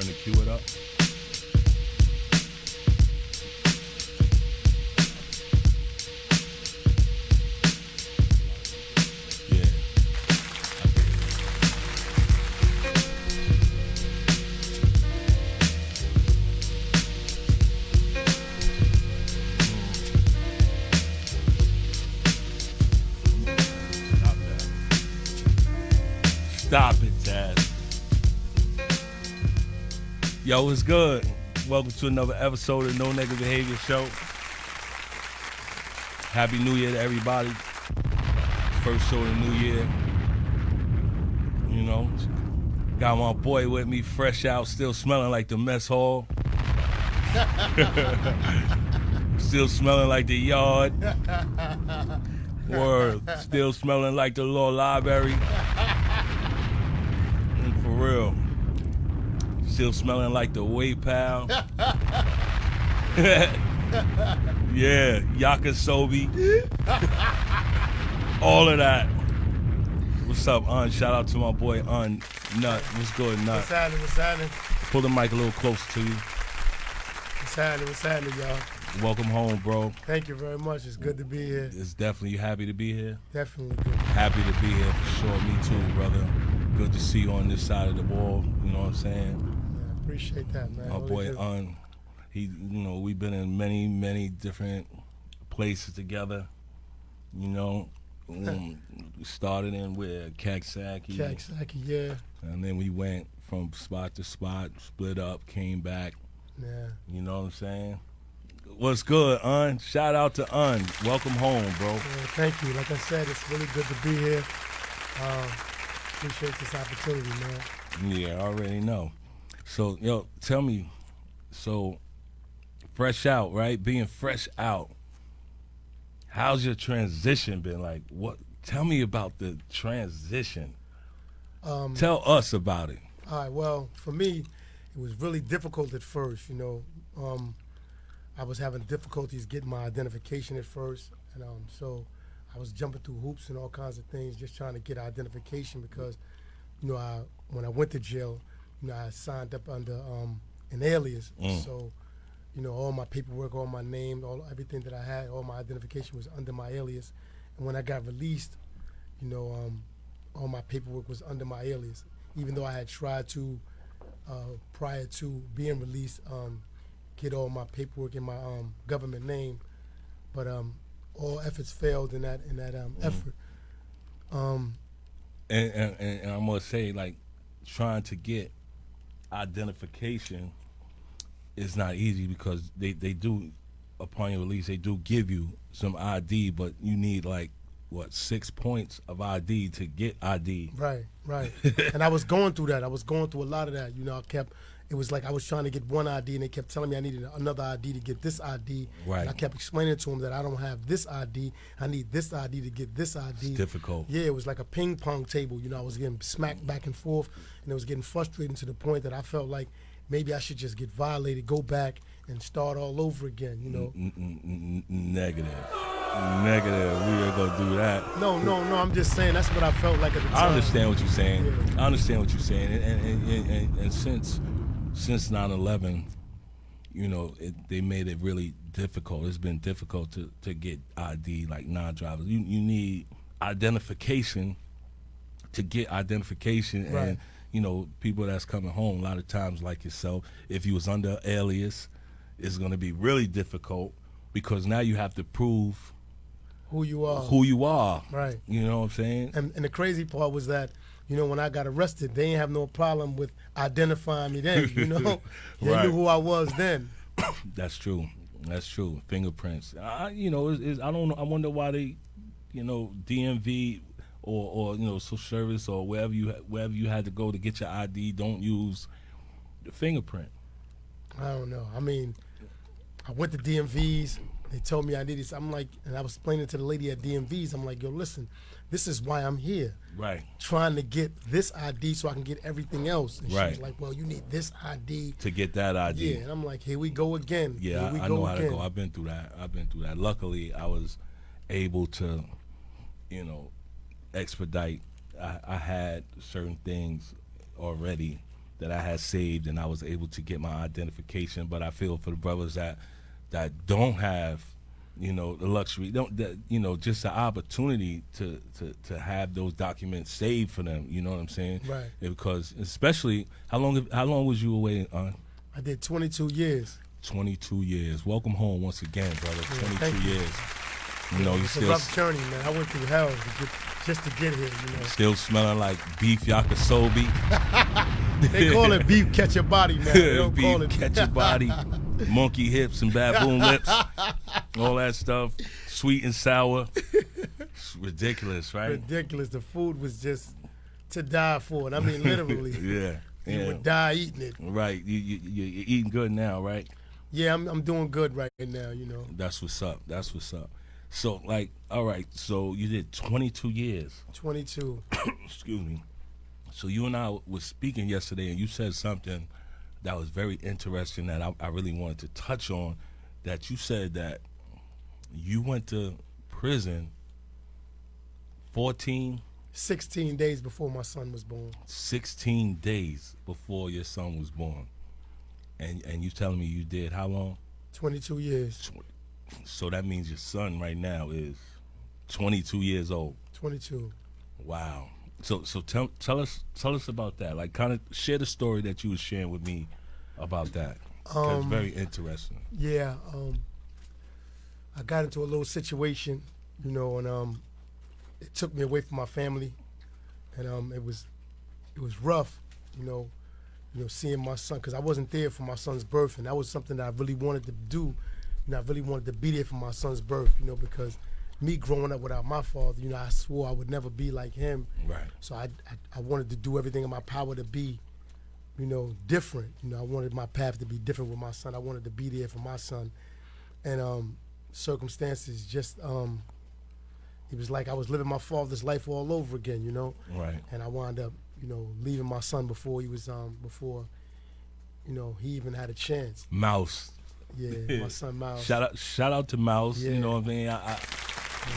Turn the cue it up. Yeah. Stop it, Taz. Yo, what's good? Welcome to another episode of No Negative Behavior Show. Happy New Year to everybody. First show of the new year. You know, got my boy with me, fresh out, still smelling like the mess hall. Still smelling like the yard. Word. Still smelling like the law library. For real. Still smelling like the way pal. Yeah, Yakisobi. All of that. What's up, Un? Shout out to my boy Un Nut. What's good, Nut? What's happening? What's happening? Pull the mic a little closer to you. What's happening? What's happening, y'all? Welcome home, bro. Thank you very much. It's good to be here. It's definitely, you happy to be here? Definitely good. Happy to be here for sure. Me too, brother. Good to see you on this side of the wall. You know what I'm saying? Yeah, I appreciate that, man. My Really boy do. Un, we've been in many different places together. You know, we started in with Kaksaki. Kaksaki, yeah. And then we went from spot to spot, split up, came back. Yeah. You know what I'm saying? What's good, Un? Shout out to Un. Welcome home, bro. Yeah, thank you. Like I said, it's really good to be here. Appreciate this opportunity, man. Yeah, I already know. So, yo, tell me, so fresh out, right? Being fresh out. How's your transition been? Like, what? Tell me about the transition. Tell us about it. All right, well, for me, it was really difficult at first, you know. I was having difficulties getting my identification at first, and so I was jumping through hoops and all kinds of things just trying to get identification because, you know, when I went to jail, you know, I signed up under an alias. So, you know, all my paperwork, all my name, everything that I had, all my identification was under my alias. And when I got released, you know, all my paperwork was under my alias, even though I had tried to, prior to being released, get all my paperwork in my government name, but all efforts failed in that effort. And I must say, like, trying to get identification is not easy because they do, upon your release, they do give you some ID, but you need, like, 6 points of ID to get ID. Right. And I was going through that. I was going through a lot of that. You know, it was like I was trying to get one ID, and they kept telling me I needed another ID to get this ID. Right. And I kept explaining to them that I don't have this ID. I need this ID to get this ID. It's difficult. Yeah, it was like a ping pong table. You know, I was getting smacked back and forth, and it was getting frustrating to the point that I felt like maybe I should just get violated, go back, and start all over again, you know. Negative. We ain't gonna do that. No, I'm just saying that's what I felt like at the time. I understand what you're saying. Yeah. I understand what you're saying. And since 9/11, you know, they made it really difficult. It's been difficult to get ID, like non-drivers. You need identification to get identification. Right. And, you know, people that's coming home, a lot of times like yourself, if you was under alias, it's going to be really difficult because now you have to prove who you are. Right. You know what I'm saying? And the crazy part was that, you know, when I got arrested, they didn't have no problem with identifying me then, you know? They Right. knew who I was then. That's true. Fingerprints. You know, I don't know. I wonder why they, you know, DMV or you know, social service or wherever you had to go to get your ID, don't use the fingerprint. I don't know. I mean, I went to DMVs. They told me I needed. I'm like, and I was explaining to the lady at DMVs. I'm like, yo, listen, this is why I'm here. Right. Trying to get this ID so I can get everything else. And Right. she was like, well, you need this ID To get that ID. Yeah, and I'm like, here we go again. Yeah, Here we I go know how again. to go. I've been through that. Luckily, I was able to, you know, expedite. I had certain things already that I had saved, and I was able to get my identification. But I feel for the brothers that don't have, the luxury, don't that, just the opportunity to have those documents saved for them. You know what I'm saying? Right. Because especially how long was you away? I did 22 years. 22 years. Welcome home once again, brother. Yeah, 22 years. You it's still a rough journey, man. I went through hell just to get here. Still smelling like beef yakisobe. They call it beef catch your body now. They don't beef call it catch your body, monkey hips and baboon lips, all that stuff, sweet and sour. It's ridiculous, right? Ridiculous. The food was just to die for. And I mean, literally. Yeah. You would die eating it. Right. You're eating good now, right? Yeah, I'm doing good right now. That's what's up. So, all right. So you did 22 years. 22. Excuse me. So you and I was speaking yesterday, and you said something that was very interesting that I really wanted to touch on. That you said that you went to prison 16 days before my son was born. 16 days before your son was born. And you telling me you did how long? 22 years. So that means your son right now is 22 years old. 22. Wow. So tell us about that. Like, kind of share the story that you was sharing with me about that. It's very interesting. Yeah. I got into a little situation, and it took me away from my family, and it was rough, seeing my son, because I wasn't there for my son's birth, and that was something that I really wanted to do. I really wanted to be there for my son's birth, because me growing up without my father, I swore I would never be like him. Right. So I wanted to do everything in my power to be, different. I wanted my path to be different with my son. I wanted to be there for my son, and circumstances just it was like I was living my father's life all over again, Right. And I wound up, leaving my son before he was he even had a chance. Mouse. Yeah, my son Miles. Shout out to Mouse. Yeah. You know what I mean?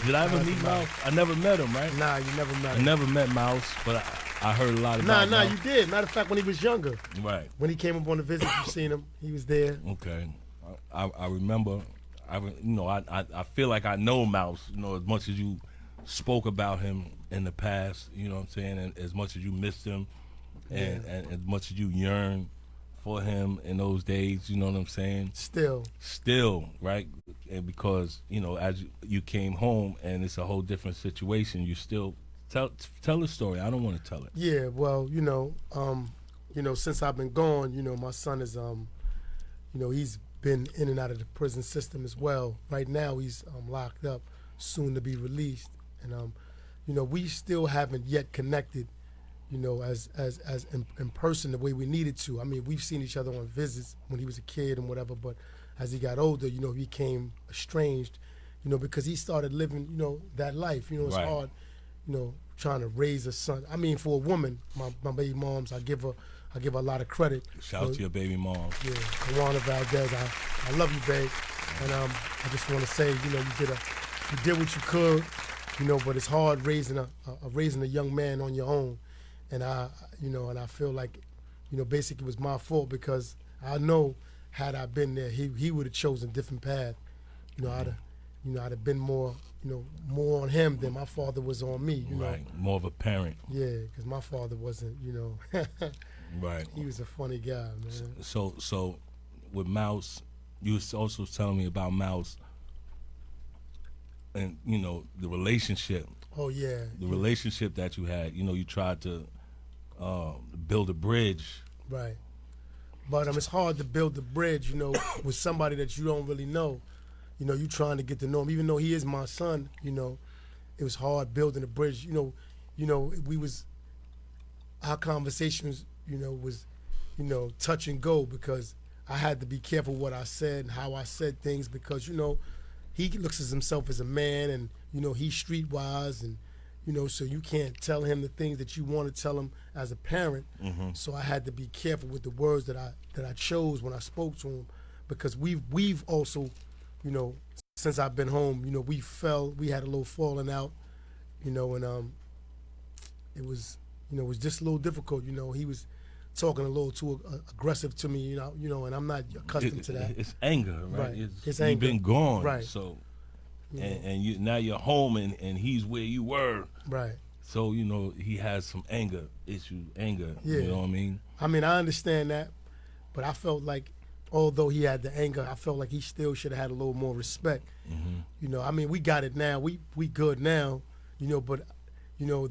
Did I ever meet Mouse? I never met him, right? Nah, you never met him. I never met Mouse, but I heard a lot about Nah, Mouse. you did. Matter of fact, when he was younger. Right. When he came up on the visit, you seen him. He was there. Okay. I remember. I feel like I know Mouse. As much as you spoke about him in the past. You know what I'm saying? And as much as you missed him, and as much as you yearn for him in those days. You know what I'm saying? Still, right? And because as you came home and it's a whole different situation, you still tell the story. I don't want to tell it. Yeah. Well, since I've been gone, my son is he's been in and out of the prison system as well. Right now he's locked up, soon to be released, and we still haven't yet connected, as in person the way we needed to. I mean, we've seen each other on visits when he was a kid and whatever, but as he got older, he became estranged, because he started living, that life. It's right. hard, trying to raise a son. I mean, for a woman, my baby moms, I give her a lot of credit. Shout out to your baby mom. Yeah, Tawana Valdez, I love you, babe. And I just want to say, you did what you could, but it's hard raising a young man on your own. And I feel like, basically it was my fault, because I know had I been there, he would have chosen a different path. I'd have been more on him than my father was on me. Right, more of a parent. Yeah, because my father wasn't. Right. He was a funny guy, man. So with Mouse, you was also telling me about Mouse, and the relationship. Oh yeah. The relationship that you had. You tried to build a bridge. Right. But it's hard to build the bridge, with somebody that you don't really know. You trying to get to know him, even though he is my son. It was hard building a bridge. Our conversations, was, touch and go, because I had to be careful what I said and how I said things, because he looks at himself as a man, and he's streetwise, and so you can't tell him the things that you want to tell him as a parent. Mm-hmm. So I had to be careful with the words that I chose when I spoke to him, because we've also, since I've been home, we had a little falling out, and it was just a little difficult. He was talking a little too aggressive to me, and I'm not accustomed to that. It's anger, right? Right. It's You've anger. been gone, Right. so You know, and now you're home and he's where you were. right. So, he has some anger. Yeah. You know what I mean? I mean, I understand that, but I felt like, although he had the anger, I felt like he still should have had a little more respect. Mm-hmm. I mean, we got it now. We good now, but,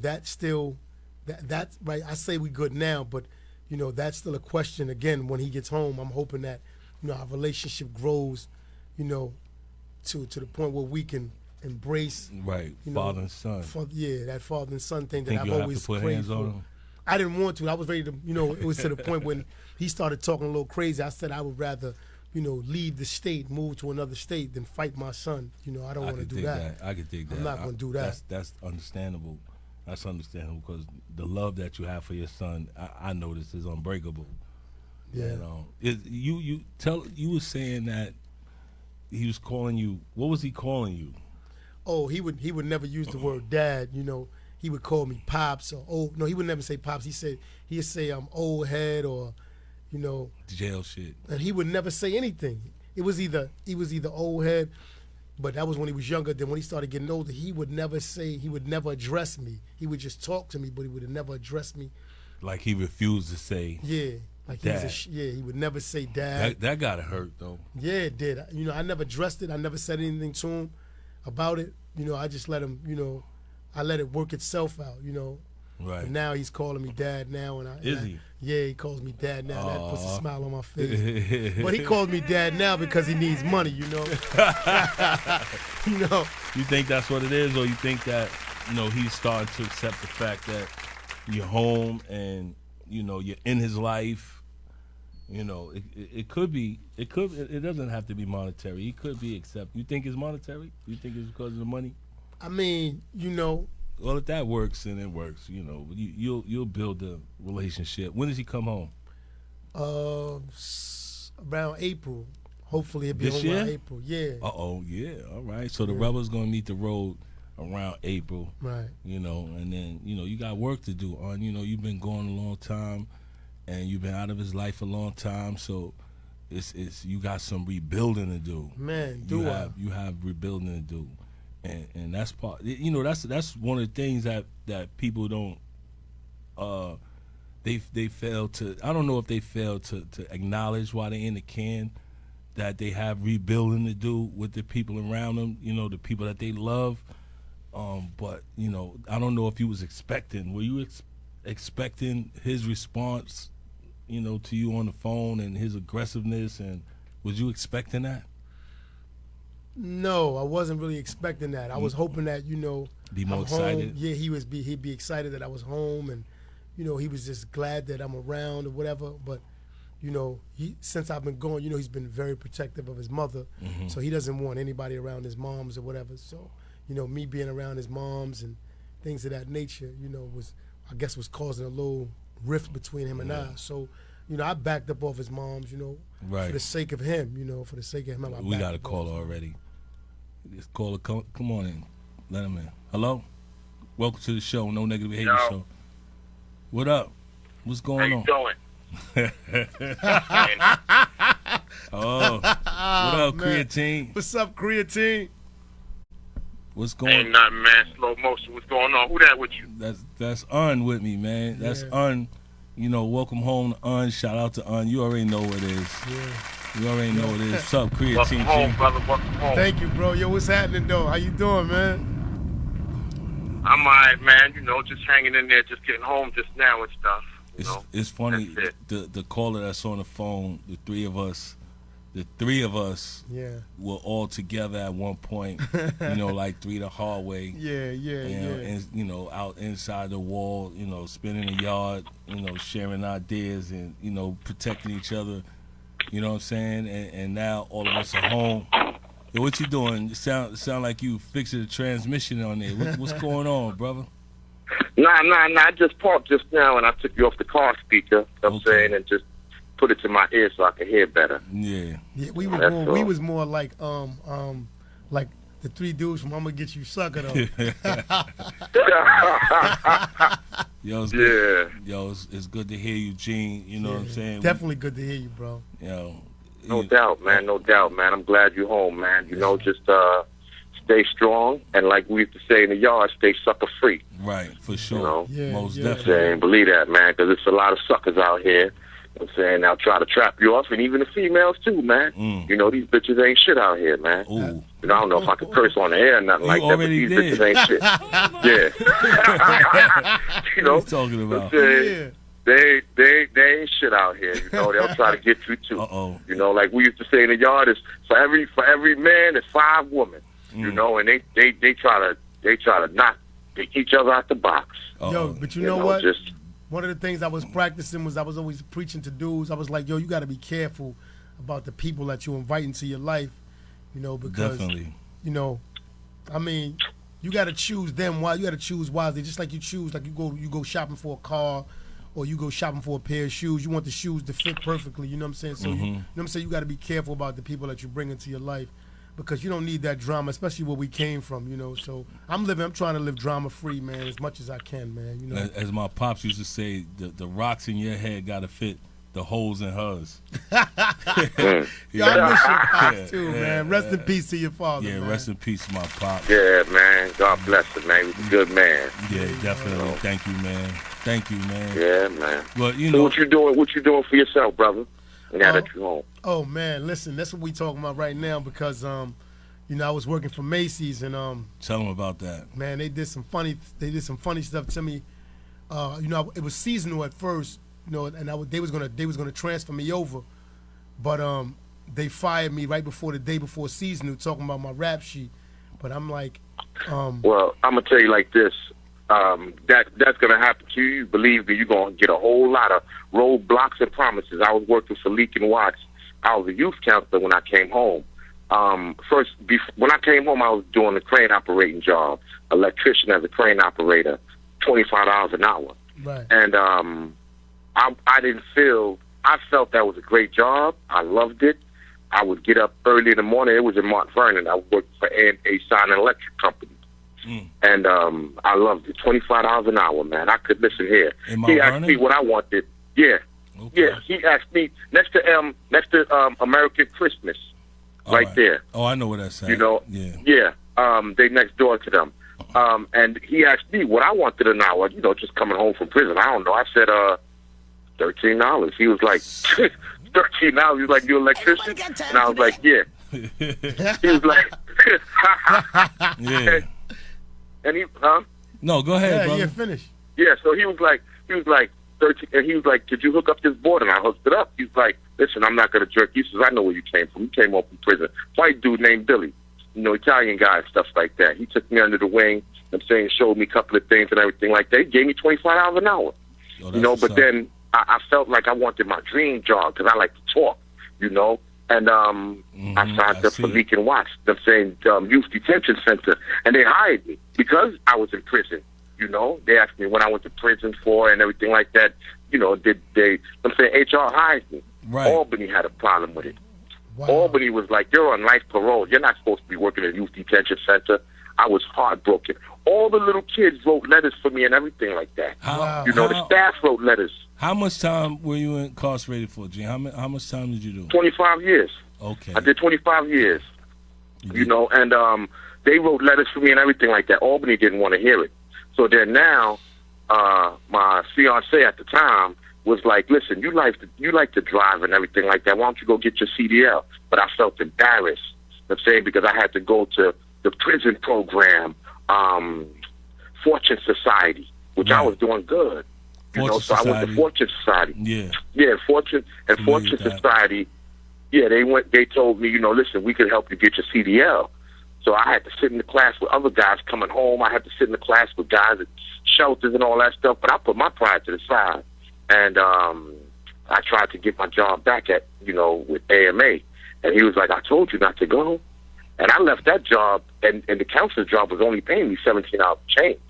that's still, that's right. I say we good now, but, that's still a question. Again, when he gets home, I'm hoping that, our relationship grows, to the point where we can embrace, Right, father and son. that father and son thing that Think I've you'll have always to put craved hands for. on him? I didn't want to. I was ready to, it was to the point when he started talking a little crazy. I said I would rather, leave the state, move to another state than fight my son. I don't want to do that. I could dig that. I'm not going to do that. That's understandable. That's understandable because the love that you have for your son, I notice, is unbreakable. Yeah. And, you were saying that he was calling you. What was he calling you? Oh, he would never use the word dad. He would call me pops or no, he would never say pops. He'd say old head or, Jail shit. and he would never say anything. He was either old head, but that was when he was younger. Then when he started getting older, he would never address me. He would just talk to me, but he would never address me. Like he refused to say. Yeah, like dad. He would never say dad. That gotta hurt though. Yeah, it did. I never addressed it. I never said anything to him about it. I just let him. I let it work itself out. Right. But now he's calling me dad now, Is he? Yeah, he calls me dad now. That puts a smile on my face. But he calls me dad now because he needs money. You think that's what it is, or you think that he's starting to accept the fact that you're home and you're in his life. It could be. It doesn't have to be monetary. It could be accept. You think it's monetary? You think it's because of the money? I mean, Well, if that works, then it works. You'll build a relationship. When does he come home? Around April. Hopefully it'll be This home around year? April. Yeah. Yeah. All right. So the Yeah. rubber's gonna meet the road around April. Right. And then you got work to do. You've been gone a long time, and you've been out of his life a long time. So it's you got some rebuilding to do. Man, you have rebuilding to do. And that's part. That's one of the things that people don't. They fail to. I don't know if they fail to acknowledge while they're in the can that they have rebuilding to do with the people around them. The people that they love. But I don't know if you was expecting. Were you expecting his response? To you on the phone and his aggressiveness, and was you expecting that? No, I wasn't really expecting that. I was hoping that Be more I'm excited. home. Yeah, he'd be excited that I was home, and he was just glad that I'm around or whatever. But since I've been gone, he's been very protective of his mother, Mm-hmm. so he doesn't want anybody around his moms or whatever. So me being around his moms and things of that nature, was causing a little rift between him and I. So I backed up off his moms, Right. for the sake of him, for the sake of him. I We backed got a up off caller him. already. This caller, come on in. Let him in. Hello? Welcome to the show, No Negative Behavior Yo. Show. What up? What's How going you on? doing? Oh, what up, man. creatine? What's up, creatine? What's Ain't going on? nothing, man. Slow motion. What's going on? Who that with you? That's Un with me, man. That's Yeah. Un. Welcome home to Un. Shout out to Un. You already know what it is. Yeah. You already know what it is. What's up, Welcome creatine? home, G? brother. Welcome home. Thank you, bro. Yo, what's happening, though? How you doing, man? I'm alright, man. Just hanging in there, just getting home just now and stuff. It's funny. That's The caller that's on the phone. The three of us Yeah. were all together at one point. Like three the hard way. Yeah. And out inside the wall, spinning the yard, sharing ideas and protecting each other. You know what I'm saying? And now all of us are home. Yo, what you doing? You sound like you fixing the transmission on there. What's going on, brother? Nah. I just parked just now, and I took you off the car speaker. I'm saying, and just put it to my ear so I can hear better. Yeah. Yeah, we That's was all. more like the 3 dudes from I'm Gonna Get You Sucker, though. Yo, it's Yeah. good. Yo, it's good to hear you, Gene. You know what I'm saying? Definitely good to hear you, bro. Yo, No doubt, man. No doubt, man. I'm glad you're home, man. You know, just stay strong, and like we used to say in the yard, stay sucker free. right, for sure. You know? Yeah, Most yeah. definitely. Saying, believe that, man, because it's a lot of suckers out here. You know what I'm saying, they'll try to trap you off, and even the females too, man. Mm. You know, these bitches ain't shit out here, man. Ooh. You know, I don't know if I could curse on the air or nothing You like that, but already these did. bitches ain't shit. Yeah. You know, What you talking about? I'm saying, they ain't shit out here. You know, they'll try to get you too. Uh-oh. You know, like we used to say in the yard, is for every man, there's 5 women. You know, and they try to knock each other out the box. Yo, but you know what? Just One of the things I was practicing was I was always preaching to dudes. I was like, yo, you got to be careful about the people that you invite into your life, you know, because, Definitely. you know, I mean, you got to choose them. You got to choose wisely. Just like you choose, like you go shopping for a car or you go shopping for a pair of shoes. You want the shoes to fit perfectly. You know what I'm saying? So, you know what I'm saying? You got to be careful about the people that you bring into your life because you don't need that drama, especially where we came from, you know. So I'm trying to live drama free, man, as much as I can, man. You know. As my pops used to say, the rocks in your head got to fit the holes in hers. Yo, I miss your pops too, man. Rest in peace to your father. Yeah, man. rest in peace, my pops. yeah, man. God bless him, man. He's a good man. Yeah, definitely. Thank you, man. Thank you, man. Yeah, man. But you So know, what you doing for yourself, brother? Now that you're home. Oh man, listen, that's what we talking about right now because you know, I was working for Macy's and tell them about that. man, they did some funny stuff to me. You know, it was seasonal at first, you know, and they was gonna transfer me over, but they fired me right before the day before seasonal, talking about my rap sheet. But I'm like, Well, I'm gonna tell you like this. That's gonna happen to you. Believe me, you're gonna get a whole lot of roadblocks and promises. I was working for Leak and Watts. I was a youth counselor when I came home. When I came home, I was doing a crane operating job, electrician as a crane operator, $25 an hour. right, And I felt that was a great job. I loved it. I would get up early in the morning. It was in Mount Vernon. I worked for A&A Sign and Electric Company. And I loved it. $25 an hour, man. I could listen here. In Mount He asked Vernon? me what I wanted. Yeah. Okay. Yeah, he asked me next to American Christmas, All right there. Oh, I know where that's at. You know, Yeah. they next door to them. And he asked me what I wanted an hour, you know, just coming home from prison. I don't know. I said, $13. He was like, $13? He was like, you electrician? And I was like, yeah. He was like, Yeah. and he, No, go ahead, brother. yeah, finish. Yeah, so he was like 13, and he was like, could you hook up this board? And I hooked it up. He was like, listen, I'm not going to jerk you. He says, I know where you came from. You came home from prison. White dude named Billy, you know, Italian guy and stuff like that. He took me under the wing, I'm saying, showed me a couple of things and everything like that. He gave me $25 an hour, Oh, you know, that's but what's up. then I felt like I wanted my dream job because I like to talk, you know. And I signed I up for see. Leak and Watch, I'm saying Youth Detention Center, and they hired me because I was in prison. You know, they asked me what I went to prison for and everything like that. You know, I'm saying HR hired me. Right. Albany had a problem with it. Wow. Albany was like, you're on life parole. You're not supposed to be working at a youth detention center. I was heartbroken. All the little kids wrote letters for me and everything like that. How, You know, the staff wrote letters. how much time were you incarcerated for, Gene? How much time did you do? 25 years. Okay. I did 25 years. You know, and they wrote letters for me and everything like that. Albany didn't want to hear it. So then now, my fiance at the time was like, listen, you like to drive and everything like that. Why don't you go get your CDL? But I felt embarrassed, I'm saying, because I had to go to the prison program, Fortune Society, which I Right. was doing good. You know, Fortune so I went Society. to Fortune Society. Yeah. Yeah, Fortune Familiar with that. Society. Yeah, they told me, you know, listen, we could help you get your CDL. So I had to sit in the class with other guys coming home. I had to sit in the class with guys at shelters and all that stuff. But I put my pride to the side, and I tried to get my job back at, you know, with AMA. And he was like, I told you not to go. And I left that job, and the counselor's job was only paying me $17 change.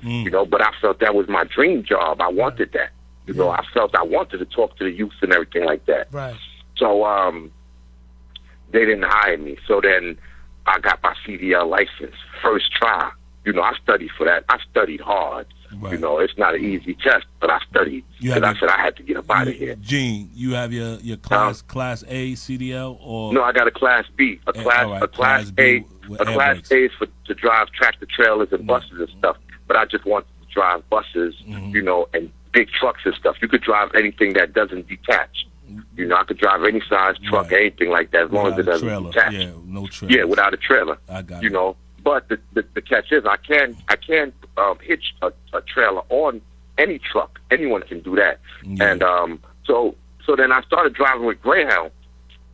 You know, but I felt that was my dream job. I wanted that. You know, I felt I wanted to talk to the youth and everything like that. Right. So they didn't hire me. So then I got my CDL license first try. You know, I studied for that. I studied hard. Right. You know, it's not an easy test, but I studied because I said I had to get up out of here. Gene, you have your class A CDL or no? I got a Class B, a Class A is for to drive tractor trailers and buses and stuff. But I just wanted to drive buses, you know, and big trucks and stuff. You could drive anything that doesn't detach. You know, I could drive any size truck, anything like that, as long as it doesn't detach. Yeah, no trailer. Yeah, without a trailer. I got you know. But the catch is, I can hitch a trailer on any truck. Anyone can do that. Yeah. And so then I started driving with Greyhound.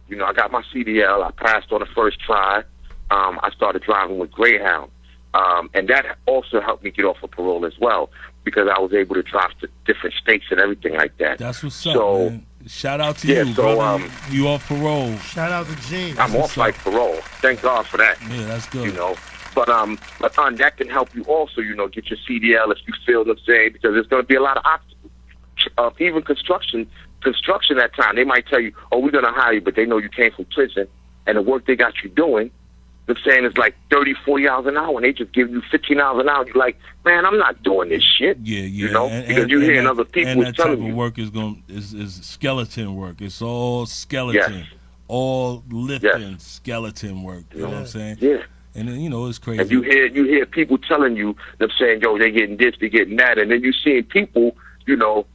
You know, I got my CDL. I passed on the first try. I started driving with Greyhound, and that also helped me get off of parole as well, because I was able to drive to different states and everything like that. That's what's up, man. Shout out to you, brother. You off parole. Shout out to Gene. I'm off like parole. Thank God for that. Yeah, that's good. You know. But that can help you also, you know, get your CDL if you feel the same, because there's going to be a lot of obstacles. Even construction at time, they might tell you, oh, we're going to hire you, but they know you came from prison, and the work they got you doing, they're saying it's like 30, 40 hours an hour, and they just give you 15 hours an hour. You're like, man, I'm not doing this shit. Yeah. You know, because you're hearing other people and that telling type you. of work is skeleton work. It's all skeleton. Yes. All lifting skeleton work. You know what I'm saying? Yeah. And then, you know, it's crazy. And you hear people telling you, them saying, yo, they getting this, they getting that. And then you seeing people, you know,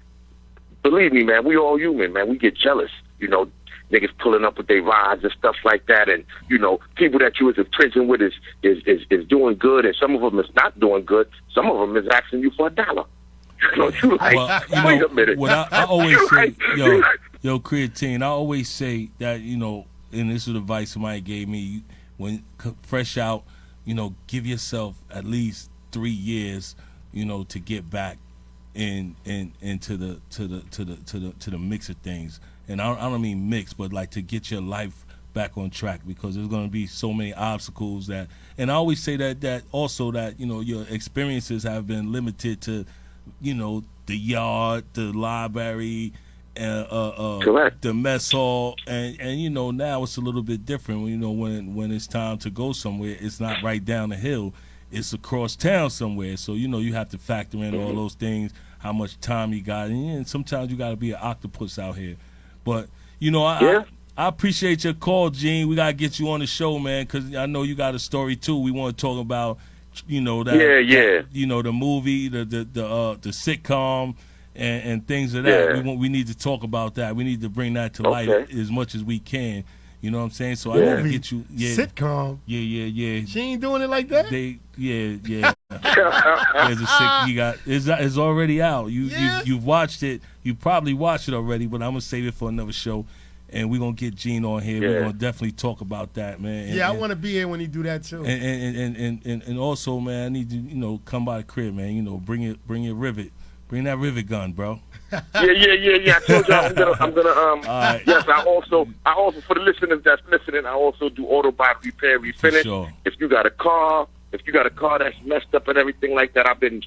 believe me, man, we all human, man. We get jealous. You know, niggas pulling up with their rides and stuff like that. And, you know, people that you was in prison with is doing good. And some of them is not doing good. Some of them is asking you for $1. You know, you like, wait a minute. What I always say, yo, Creatine, I always say that, you know, and this is advice somebody gave me, when fresh out, you know, give yourself at least 3 years, you know, to get back into the mix of things. And I don't mean mix, but like to get your life back on track, because there's going to be so many obstacles that. And I always say that also that, you know, your experiences have been limited to, you know, the yard, the library, the mess hall, and you know, now it's a little bit different. You know, when it's time to go somewhere, it's not right down the hill, it's across town somewhere. So you know, you have to factor in all those things, how much time you got, and sometimes you got to be an octopus out here. But you know, I appreciate your call, Gene. We gotta get you on the show, man, because I know you got a story too. We want to talk about, you know, that you know, the movie, the sitcom. And things of that. We need to talk about that. We need to bring that to light as much as we can. You know what I'm saying? So I need to get you sitcom. Yeah. She ain't doing it like that. There's a sick. You got it's already out. You've watched it. You probably watched it already, but I'm gonna save it for another show. And we're gonna get Gene on here. We're gonna definitely talk about that, man. I want to be here when he do that too. And also, man, I need to, you know, come by the crib, man. You know, bring your rivet. Bring that rivet gun, bro. Yeah. I told you I'm gonna right. Yes, I also for the listeners that's listening, I also do auto body repair, refinish. Sure. If you got a car that's messed up and everything like that, I've been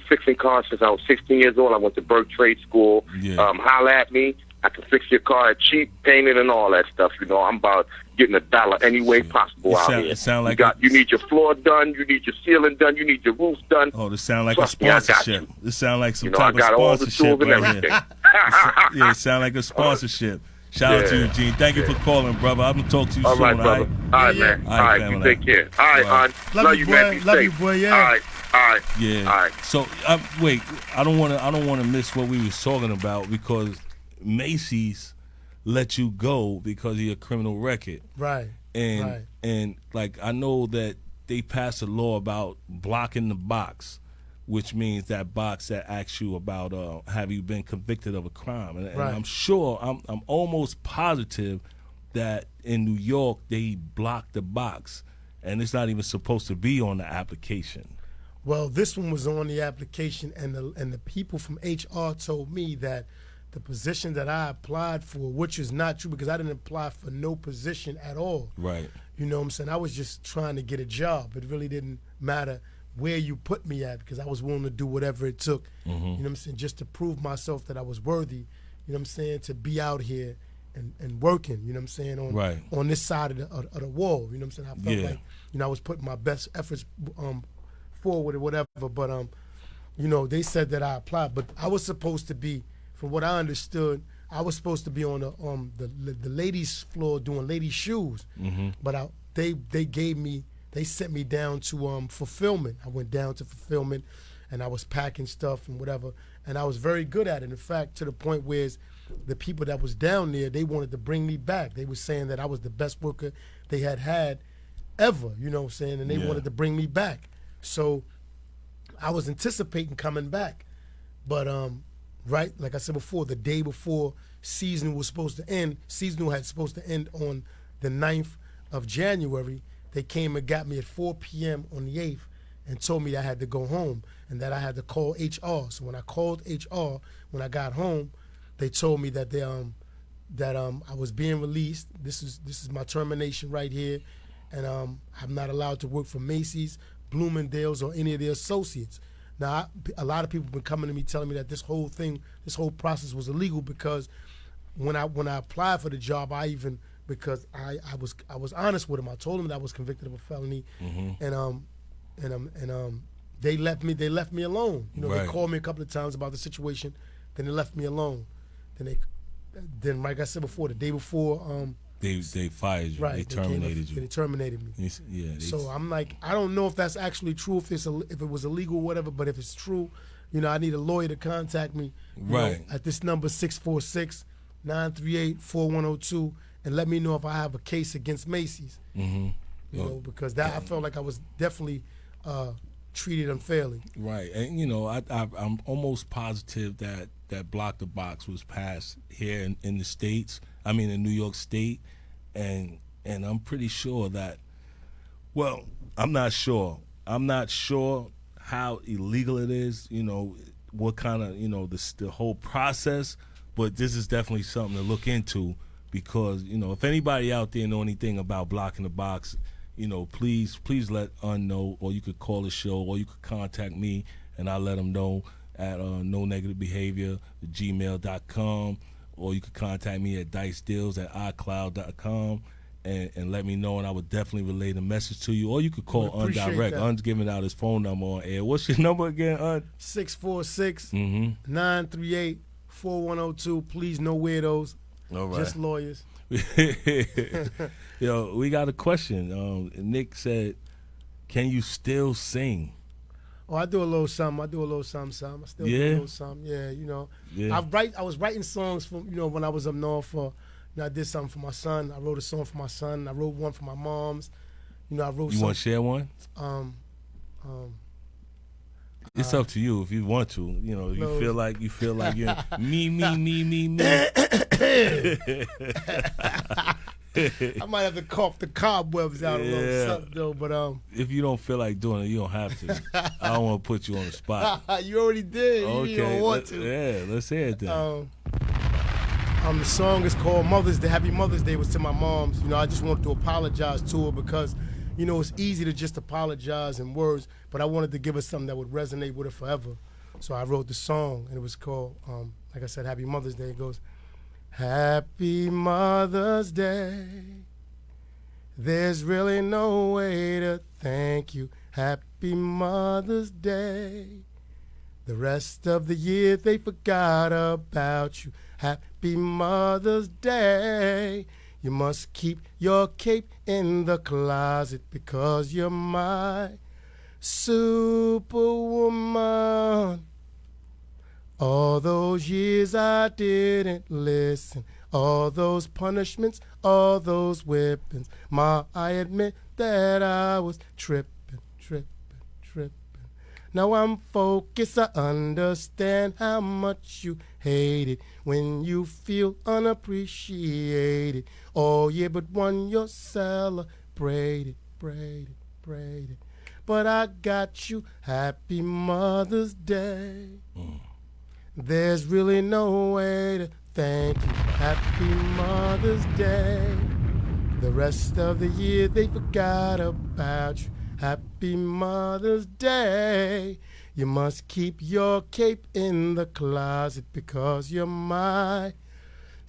fixing cars since I was 16 years old. I went to Burke Trade School. Yeah. Holla at me. I can fix your car at cheap, painted and all that stuff. You know, I'm about getting $1 any way possible out here. It sound like you need your floor done, you need your ceiling done, you need your roof done. Oh, this sound like a sponsorship. This sound like some type of sponsorship right here. It sound like a sponsorship. Shout out to you, Gene. Thank you for calling, brother. I'm gonna talk to you soon. All right, man. All right, you take care. All right, hon. Love you, man. Be safe. Love you, boy. Yeah. All right. Yeah. All right. So wait, I don't wanna miss what we was talking about, because Macy's let you go because of your criminal record. Right. And like, I know that they passed a law about blocking the box, which means that box that asks you about have you been convicted of a crime. And I'm sure, I'm almost positive that in New York they blocked the box, and it's not even supposed to be on the application. Well, this one was on the application, and the people from HR told me that the position that I applied for, which is not true because I didn't apply for no position at all. Right. You know what I'm saying? I was just trying to get a job. It really didn't matter where you put me at, because I was willing to do whatever it took, you know what I'm saying, just to prove myself that I was worthy, you know what I'm saying, to be out here and working, you know what I'm saying, on this side of the wall, you know what I'm saying. I felt like, you know, I was putting my best efforts forward or whatever, but you know, they said that I applied, but I was supposed to be, from what I understood, I was supposed to be on the ladies' floor doing ladies' shoes, but they sent me down to fulfillment. I went down to fulfillment, and I was packing stuff and whatever, and I was very good at it. In fact, to the point where the people that was down there, they wanted to bring me back. They were saying that I was the best worker they had ever, you know what I'm saying, and they wanted to bring me back. So I was anticipating coming back, but right, like I said before, the day before season was supposed to end, seasonal had supposed to end on the 9th of January. They came and got me at 4 p.m. on the 8th and told me that I had to go home and that I had to call HR. So when I called HR, when I got home, they told me that I was being released. This is my termination right here, and I'm not allowed to work for Macy's, Bloomingdale's, or any of their associates. Now, a lot of people have been coming to me telling me that this whole process was illegal, because when I applied for the job, because I was honest with them. I told them that I was convicted of a felony, and they left me alone. You know, they called me a couple of times about the situation, then they left me alone. Then like I said before, the day before, they fired you. Right, they terminated you. They terminated me. So I'm like, I don't know if that's actually true, if it was illegal or whatever, but if it's true, you know, I need a lawyer to contact me. You know, at this number 646-938-4102, and let me know if I have a case against Macy's. You know, because I felt like I was definitely treated unfairly. Right, and you know, I'm almost positive that Block the Box was passed here in the States. I mean, in New York State, and I'm pretty sure that. Well, I'm not sure. I'm not sure how illegal it is. You know, what kind of, you know, the whole process. But this is definitely something to look into, because, you know, if anybody out there know anything about Blocking the Box, you know, please let Un know, or you could call the show, or you could contact me, and I'll let them know at Nonegativbehavior, gmail.com, or you could contact me at dicedeals@icloud.com, and let me know, and I would definitely relay the message to you. Or you could call Un direct. Un's giving out his phone number on air. What's your number again, Un? 646-938-4102. Please, no weirdos. All right. Just lawyers. Yo, we got a question. Nick said, "Can you still sing?" Oh, I do a little something. I still do a little something. Yeah, you know. Yeah. I was writing songs from, you know, when I was up north for, you know, I did something for my son. I wrote a song for my son. I wrote one for my mom's. You know, I wrote. You want to share one? It's up to you if you want to. You know, you feel like you're me. I might have to cough the cobwebs out a little something though, but if you don't feel like doing it, you don't have to. I don't want to put you on the spot. You already did. Okay, you don't want to. Yeah, let's hear it then. The song is called Mother's Day. Happy Mother's Day was to my moms. You know, I just wanted to apologize to her, because, you know, it's easy to just apologize in words, but I wanted to give her something that would resonate with her forever. So I wrote the song, and it was called, like I said, Happy Mother's Day. It goes, Happy Mother's Day. There's really no way to thank you. Happy Mother's Day. The rest of the year they forgot about you. Happy Mother's Day. You must keep your cape in the closet, because you're my superwoman. All those years I didn't listen, all those punishments, all those whippings. Ma, I admit that I was tripping. Now I'm focused, I understand how much you hate it when you feel unappreciated. Oh yeah, but one you're celebrated. But I got you, Happy Mother's Day. There's really no way to thank you. Happy Mother's Day. The rest of the year they forgot about you. Happy Mother's Day. You must keep your cape in the closet, because you're my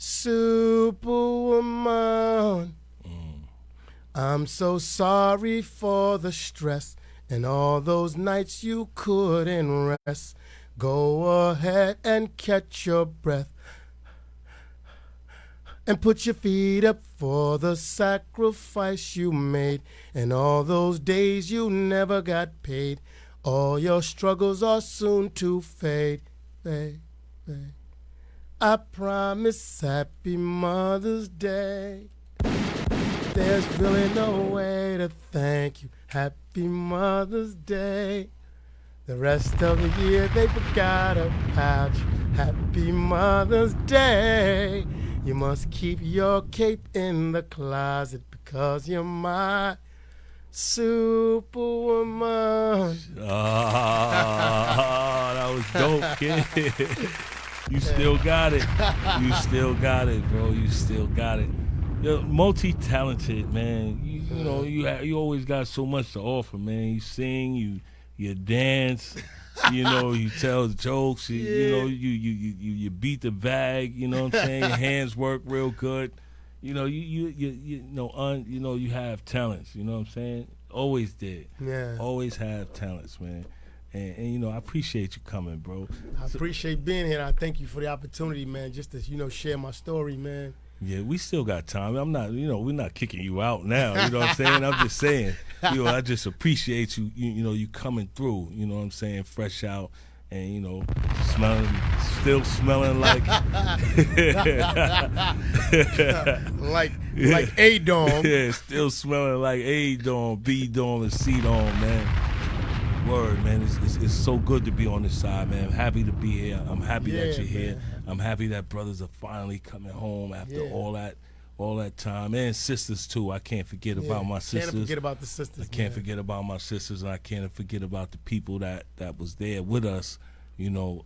Superwoman. I'm so sorry for the stress and all those nights you couldn't rest. Go ahead and catch your breath and put your feet up for the sacrifice you made and all those days you never got paid. All your struggles are soon to fade, fade, fade. I promise Happy Mother's Day. There's really no way to thank you. Happy Mother's Day. The rest of the year they forgot about you. Happy Mother's Day. You must keep your cape in the closet because you're my Superwoman. That was dope, kid. You still got it. You still got it, bro. You still got it. You're multi-talented, man. You know, you always got so much to offer, man. You sing, you dance, you know, you tell jokes, you know, you beat the bag, you know what I'm saying? Your hands work real good. You know, you know, you have talents, you know what I'm saying? Always did. Yeah. Always have talents, man. And you know, I appreciate you coming, bro. I appreciate being here. I thank you for the opportunity, man, just to, you know, share my story, man. Yeah, we still got time. I'm not, you know, we're not kicking you out now. You know what I'm saying? I'm just saying, you know, I just appreciate you, you know, you coming through, you know what I'm saying, fresh out and, you know, still smelling like. like A-Dome. Yeah, still smelling like A-Dome, B-Dome, and C-Dome, man. Word, man. It's so good to be on this side, man. I'm happy to be here. I'm happy that you're here. Man. I'm happy that brothers are finally coming home after all that time. And sisters, too. I can't forget about my sisters. Can't forget about the sisters, I can't forget about my sisters, and I can't forget about the people that was there with us, you know,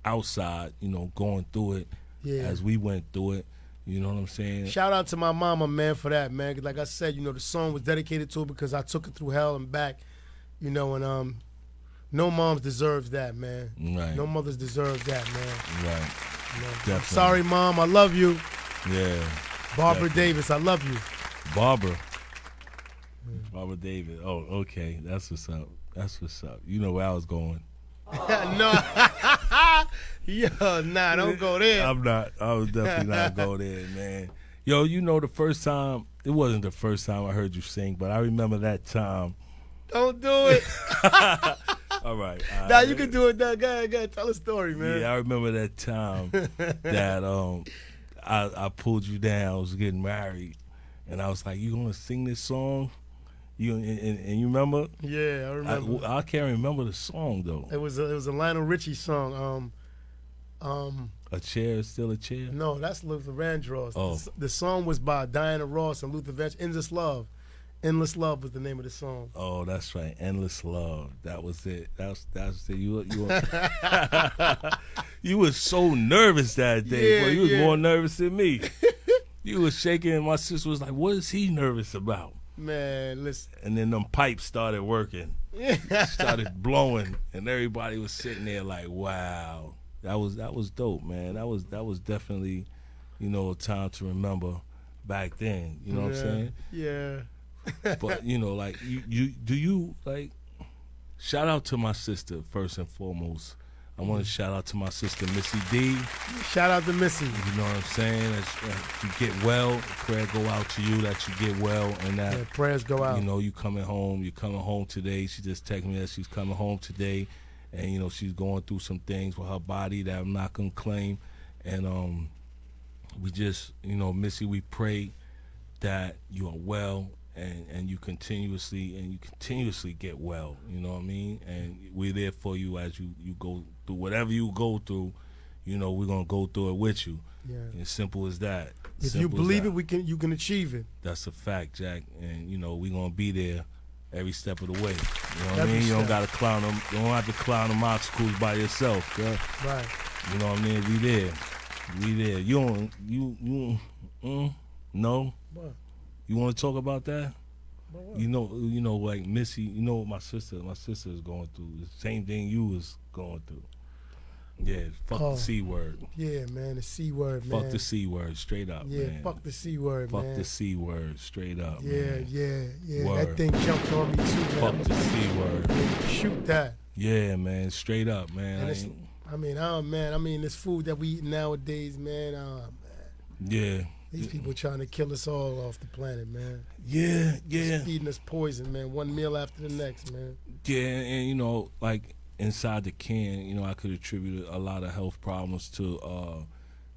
outside, you know, going through it as we went through it. You know what I'm saying? Shout out to my mama, man, for that, man. Like I said, you know, the song was dedicated to her because I took her through hell and back. You know, and no moms deserves that, man. Right. No mothers deserve that, man. Right. You know? Definitely. I'm sorry, Mom. I love you. Yeah. Barbara Davis, I love you. Barbara Davis. Oh, okay. That's what's up. That's what's up. You know where I was going. No. Yo, nah, don't go there. I'm not. I was definitely not go there, man. Yo, you know, the first time, it wasn't the first time I heard you sing, but I remember that time. Don't do it. All right. Nah, you can do it. Go ahead. Tell a story, man. Yeah, I remember that time that I pulled you down. I was getting married, and I was like, "You gonna sing this song?" And you remember? Yeah, I remember. I can't remember the song though. It was a Lionel Richie song. A chair is still a chair. No, that's Luther Vandross. Oh. The song was by Diana Ross and Luther Vandross. Endless Love. Endless Love was the name of the song. Oh, that's right. Endless Love. That was it. That's it. You you were so nervous that day. Yeah, Boy. You was yeah. more nervous than me. You was shaking, and my sister was like, "What is he nervous about?" Man, listen. And then them pipes started working. Started blowing, and everybody was sitting there like, "Wow, that was dope, man. That was definitely, you know, a time to remember back then. You know what I'm saying? Yeah. But you know, like you like shout out to my sister first and foremost. I want to shout out to my sister Missy D. Shout out to Missy. You know what I'm saying? That you get well. Prayer go out to you that you get well, and that prayers go out. You know, you coming home. You're coming home today. She just texted me that she's coming home today, and you know she's going through some things with her body that I'm not gonna claim. And we just, you know, Missy, we pray that you are well. And you continuously get well, you know what I mean? And we're there for you as you go through whatever you go through. You know, we're gonna go through it with you. Yeah. As simple as that. If you believe it, you can achieve it. That's a fact, Jack. And you know, we're gonna be there every step of the way. You know what I Every mean? You don't step. gotta climb them. You don't have to climb them obstacles by yourself, girl. Right. You know what I mean? We there. You don't. No. What? You want to talk about that? You know, like Missy. You know what my sister is going through. The same thing you was going through. Yeah, fuck Oh, the C word. Yeah, man, the C word, man. Fuck the C word, straight up, Yeah, man. fuck the C word, Fuck man. the C word, straight up, Yeah, man. yeah. Word. That thing jumped on me too, man. Fuck the C word. Shoot that. Yeah, man, straight up, man. And it's, this food that we eat nowadays, man. Yeah. These people trying to kill us all off the planet, man. Yeah. Just feeding us poison, man. One meal after the next, man. Yeah, and you know, like inside the can, you know, I could attribute a lot of health problems to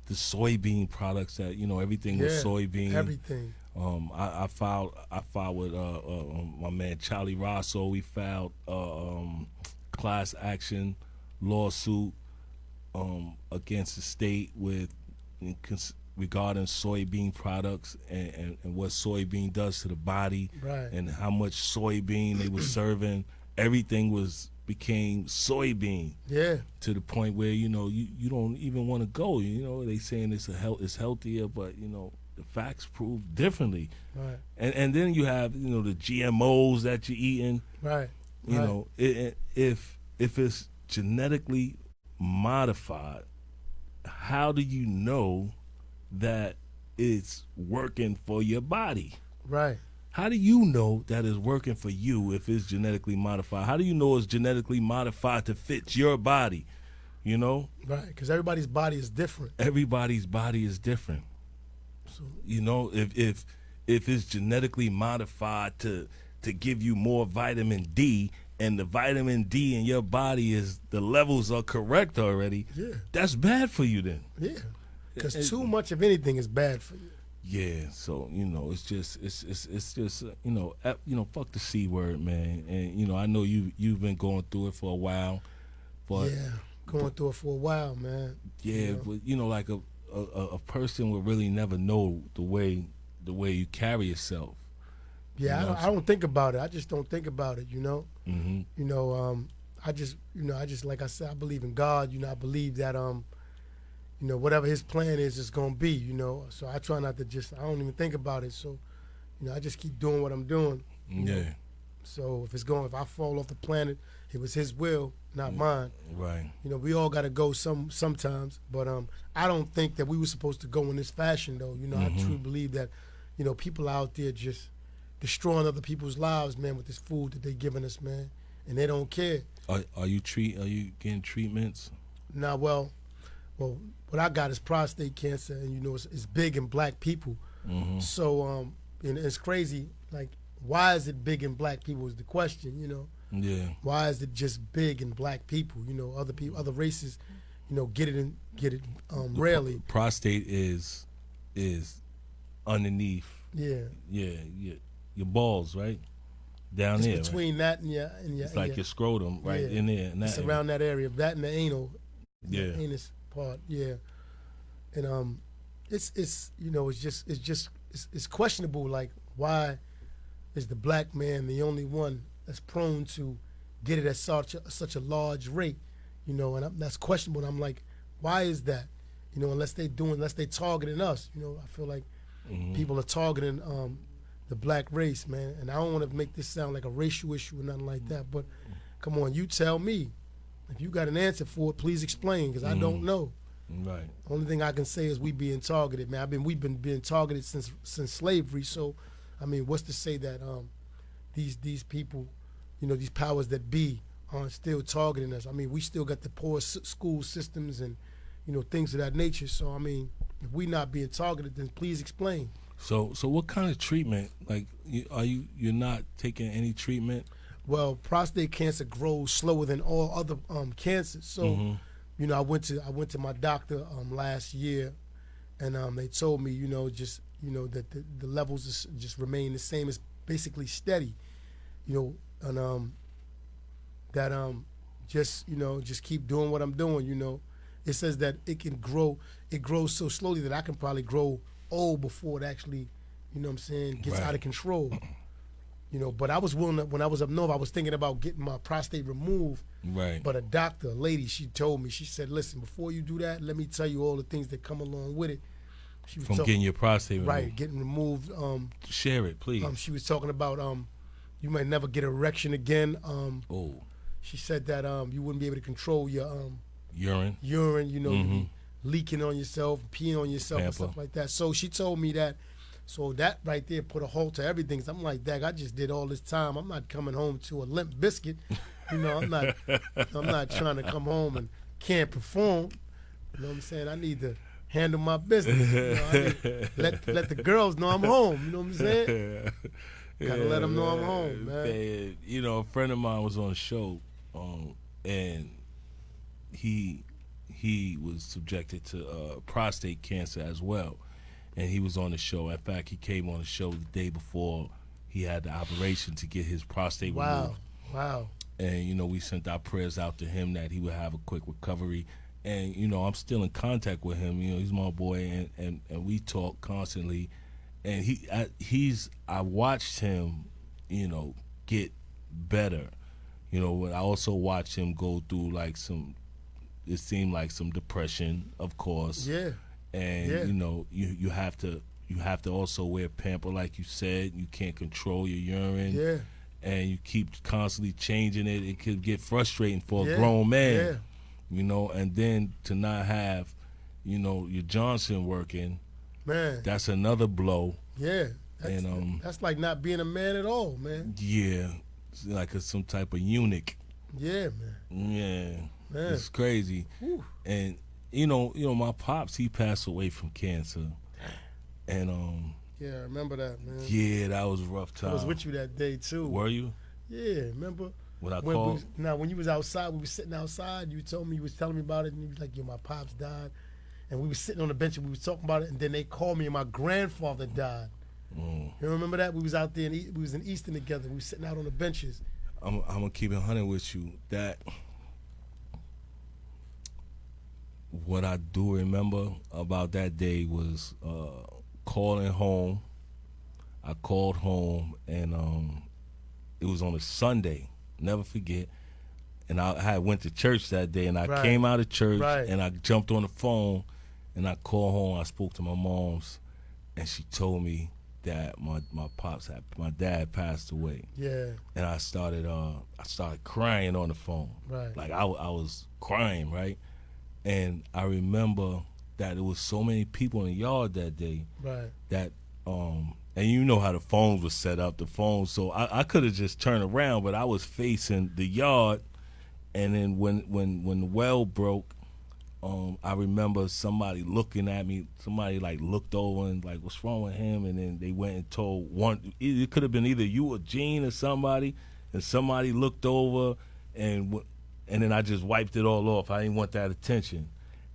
the soybean products that, you know, everything was soybean. Everything. I filed with my man Charlie Rosso. We filed class action lawsuit against the state regarding soybean products and what soybean does to the body, right, and how much soybean they were serving. Everything became soybean. Yeah. To the point where, you know, you don't even want to go. You know, they saying it's healthier, but you know, the facts prove differently. Right. And then you have, you know, the GMOs that you're eating. Right. You know, if it's genetically modified, how do you know that it's working for your body? Right. How do you know that it's working for you if it's genetically modified? How do you know it's genetically modified to fit your body? You know? Right, because everybody's body is different. Everybody's body is different. So, you know, if it's genetically modified to give you more vitamin D, and the vitamin D in your body the levels are correct already, that's bad for you then. Yeah, because too much of anything is bad for you. Yeah, so you know, it's just fuck the C word, man. And you know, I know you've been going through it for a while, but going through it for a while, man. Yeah, but you know, like a person would really never know the way you carry yourself. Yeah, you know I don't think about it. I just don't think about it. You know. Mm-hmm. You know, I just like I said, I believe in God. You know, I believe that you know, whatever His plan is gonna be. You know, so I try not to I don't even think about it. So, you know, I just keep doing what I'm doing. You know? So if I fall off the planet, it was His will, not mine. Right. You know, we all got to go sometimes, but I don't think that we were supposed to go in this fashion, though. You know, I truly believe that, you know, people out there just destroying other people's lives, man, with this food that they're giving us, man, and they don't care. Are you getting treatments? Nah, well, what I got is prostate cancer, and you know, it's big in black people. Mm-hmm. So, and it's crazy. Like, why is it big in black people is the question, you know. Yeah. Why is it just big in black people? You know, other people, other races, you know, get it rarely. Prostate is underneath. Yeah. Your balls, right? Down it's there. Between that and your it's like your scrotum, right in there. In that it's around that area. That and the anal. Yeah. The anus part. Yeah. And it's you know, it's questionable. Like, why is the black man the only one that's prone to get it at such a large rate? You know, and that's questionable. And I'm like, why is that? You know, unless they targeting us. You know, I feel like people are targeting the black race, man. And I don't want to make this sound like a racial issue or nothing like that. But come on, you tell me. If you got an answer for it, please explain, because I don't know. Right. Only thing I can say is we being targeted, man. We've been being targeted since slavery. So, I mean, what's to say that these people, you know, these powers that be, aren't still targeting us? I mean, we still got the poor school systems and, you know, things of that nature. So, I mean, if we not being targeted, then please explain. So what kind of treatment? Like, you're not taking any treatment? Well, prostate cancer grows slower than all other cancers. So, you know, I went to my doctor last year, and they told me, you know, just, you know, that the levels just remain the same. It's basically steady, you know, and that just, you know, just keep doing what I'm doing. You know, it says that it grows so slowly that I can probably grow old before it actually, you know what I'm saying, gets out of control. You know, but I was willing to, when I was up north, I was thinking about getting my prostate removed. Right. But a doctor, a lady, she told me, she said, listen, before you do that, let me tell you all the things that come along with it. She was getting your prostate removed. Right, getting removed. Share it, please. She was talking about you might never get an erection again. Oh. She said that you wouldn't be able to control urine. urine, you be leaking on yourself, peeing on yourself, and Pamper. stuff like that. So she told me that. So that right there put a halt to everything. So I'm like, Dag, I just did all this time. I'm not coming home to a limp biscuit. I'm not trying to come home and can't perform. You know what I'm saying? I need to handle my business. I need let the girls know I'm home. You know what I'm saying? Gotta let them know I'm home, man. A friend of mine was on a show, and he was subjected to prostate cancer as well. And he was on the show. In fact, he came on the show the day before he had the operation to get his prostate removed. Wow. And, we sent our prayers out to him that he would have a quick recovery. And, I'm still in contact with him. He's my boy, and we talk constantly. And I watched him, get better. I also watched him go through it seemed like some depression, of course. Yeah. And you have to also wear pamper, like you said. You can't control your urine. Yeah. And you keep constantly changing it. It could get frustrating for a grown man. Yeah. And then to not have, your Johnson working, Man. that's another blow. Yeah. That's like not being a man at all, man. Yeah. It's like some type of eunuch. Yeah, man. Yeah. Man. It's crazy. Whew. And my pops, he passed away from cancer. And yeah, I remember that, man. yeah, that was a rough time. I was with you that day too. Were you? Yeah, remember? When I called? When you was outside, we were sitting outside, you was telling me about it, and you was like, yo, my pops died. And we were sitting on the bench and we was talking about it, and then they called me and my grandfather died. You remember that? We was out there, we was in Easton together. We was sitting out on the benches. I'm gonna keep it 100 with you. That what I do remember about that day was calling home. I called home, and it was on a Sunday. Never forget. And I had went to church that day, and I came out of church, and I jumped on the phone, and I called home. I spoke to my mom's, and she told me that my dad passed away. Yeah. And I started crying on the phone. Right. Like I was crying, right? And I remember that there was so many people in the yard that day. Right. That and you know how the phones were set up, the phones. So I could have just turned around, but I was facing the yard. And then when the well broke, I remember somebody looking at me. Somebody looked over and what's wrong with him? And then they went and told one. It could have been either you or Gene or somebody. And somebody looked over, and then I just wiped it all off. I didn't want that attention.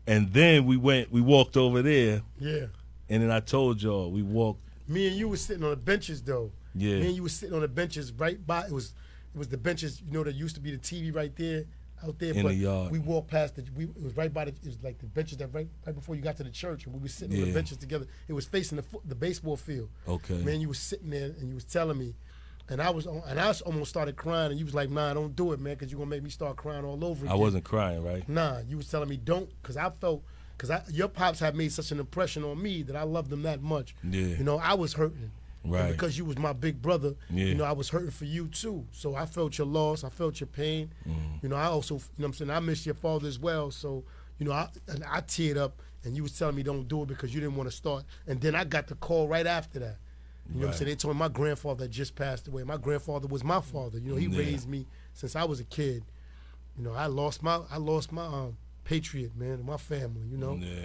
And then we walked over there. Yeah. And then I told y'all we walked. Me and you was sitting on the benches though. Yeah. Me and you was sitting on the benches right by. It was the benches. There used to be the TV right there. Out there, in but the yard. We walked past it was right by it was like the benches that right before you got to the church, and we were sitting on the benches together. It was facing the baseball field. Okay. Man, you was sitting there and you was telling me, and I almost started crying, and you was like, nah, don't do it, man, because you're gonna make me start crying all over again. I wasn't crying, right? Nah, you was telling me don't, because I felt, your pops had made such an impression on me that I loved them that much. Yeah. I was hurting. Right. And because you was my big brother, yeah. I was hurting for you too. So I felt your loss. I felt your pain. I also, what I'm saying, I missed your father as well. So, I teared up, and you was telling me don't do it because you didn't want to start. And then I got the call right after that. You know what I'm saying? They told me my grandfather had just passed away. My grandfather was my father. He raised me since I was a kid. I lost my patriot, man, my family. Yeah,